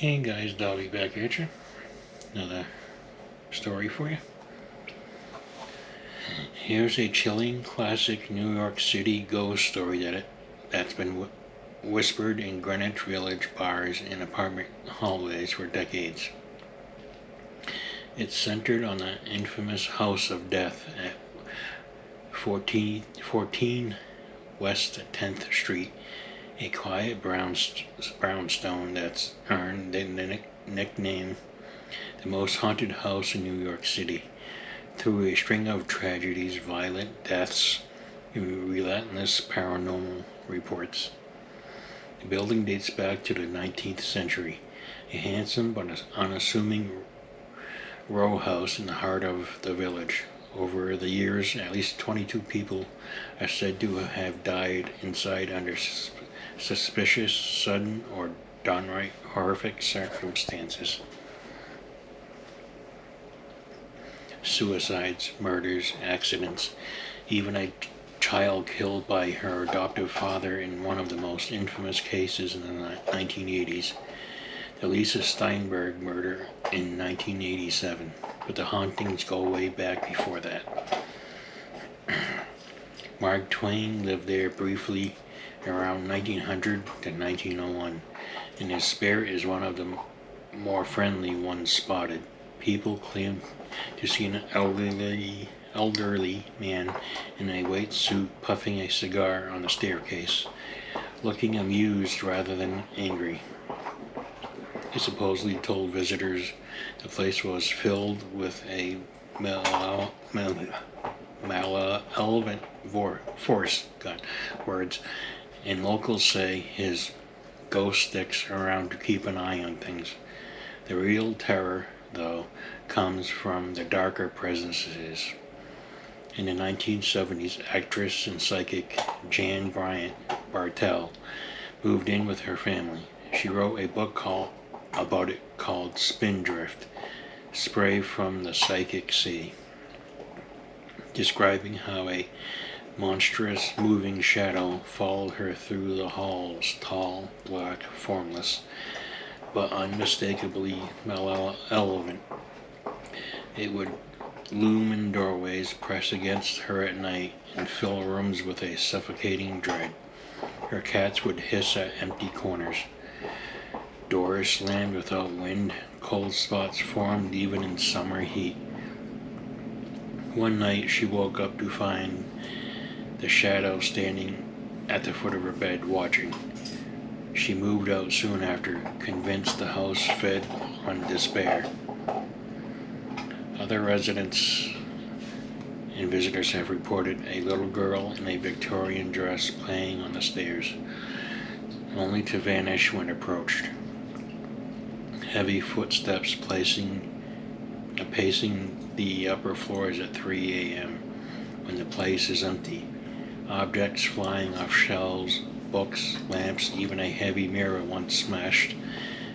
Hey guys, Dobby back at you. Another story for you. Here's a chilling classic New York City ghost story that's been whispered in Greenwich Village bars and apartment hallways for decades. It's centered on the infamous House of Death at 14 West 10th Street, a quiet brownstone that's earned the nickname the most haunted house in New York City through a string of tragedies, violent deaths, and relentless paranormal reports. The building dates back to the 19th century, a handsome but unassuming row house in the heart of the village. Over the years, at least 22 people are said to have died inside under suspicious, sudden, or downright horrific circumstances. Suicides, murders, accidents, even a child killed by her adoptive father in one of the most infamous cases in the 1980s, the Lisa Steinberg murder in 1987, but the hauntings go way back before that. Mark Twain lived there briefly around 1900 to 1901, and his spirit is one of the more friendly ones spotted. People claim to see an elderly man in a white suit puffing a cigar on the staircase, looking amused rather than angry. He supposedly told visitors the place was filled with a malevolent force, and locals say his ghost sticks around to keep an eye on things. The real terror, though, comes from the darker presences. In the 1970s, actress and psychic Jan Bryant Bartell moved in with her family. She wrote a book called Spindrift, Spray from the Psychic Sea, describing how a monstrous moving shadow followed her through the halls, tall, black, formless, but unmistakably malevolent. It would loom in doorways, press against her at night, and fill rooms with a suffocating dread. Her cats would hiss at empty corners. Doors slammed without wind, cold spots formed even in summer heat. One night she woke up to find the shadow standing at the foot of her bed watching. She moved out soon after, convinced the house fed on despair. Other residents and visitors have reported a little girl in a Victorian dress playing on the stairs, only to vanish when approached. Heavy footsteps pacing the upper floors at 3 a.m. when the place is empty. Objects flying off shelves, books, lamps, even a heavy mirror once smashed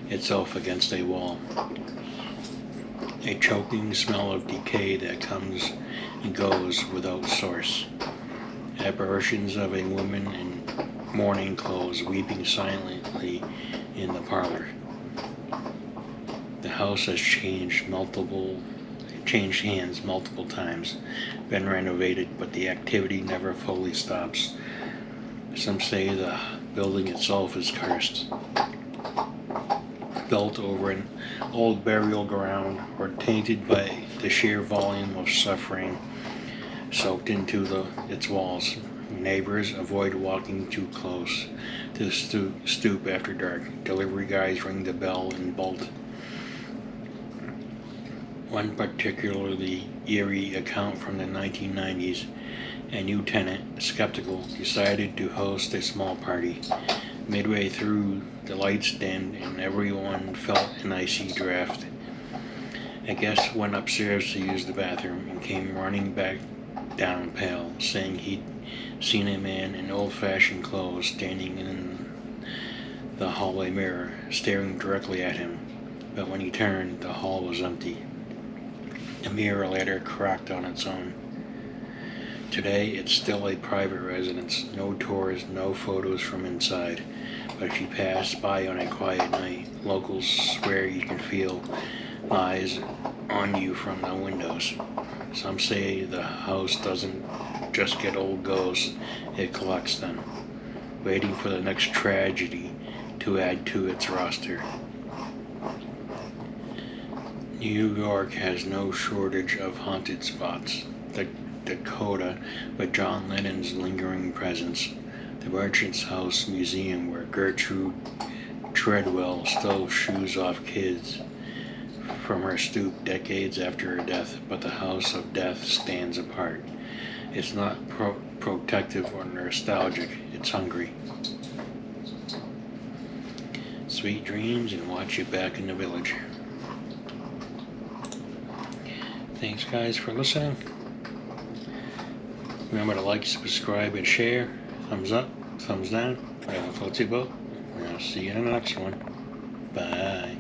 itself against a wall. A choking smell of decay that comes and goes without source. Apparitions of a woman in mourning clothes weeping silently in the parlor. The house has changed hands multiple times, been renovated, but the activity never fully stops. Some say the building itself is cursed, built over an old burial ground, or tainted by the sheer volume of suffering soaked into its walls. Neighbors avoid walking too close to the stoop after dark. Delivery guys ring the bell and bolt. One particularly eerie account from the 1990s, a new tenant, skeptical, decided to host a small party. Midway through, the lights dimmed and everyone felt an icy draft. A guest went upstairs to use the bathroom and came running back down pale, saying he'd seen a man in old-fashioned clothes standing in the hallway mirror, staring directly at him. But when he turned, the hall was empty. The mirror later cracked on its own. Today, it's still a private residence. No tours, no photos from inside. But if you pass by on a quiet night, locals swear you can feel eyes on you from the windows. Some say the house doesn't just get old ghosts, it collects them, waiting for the next tragedy to add to its roster. New York has no shortage of haunted spots. The Dakota, with John Lennon's lingering presence. The Merchant's House Museum, where Gertrude Treadwell stole shoes off kids from her stoop decades after her death, but the House of Death stands apart. It's not protective or nostalgic, it's hungry. Sweet dreams, and watch you back in the village. Thanks guys for listening. Remember to like, subscribe, and share. Thumbs up, thumbs down. Whatever floats your boat. And I'll see you in the next one. Bye.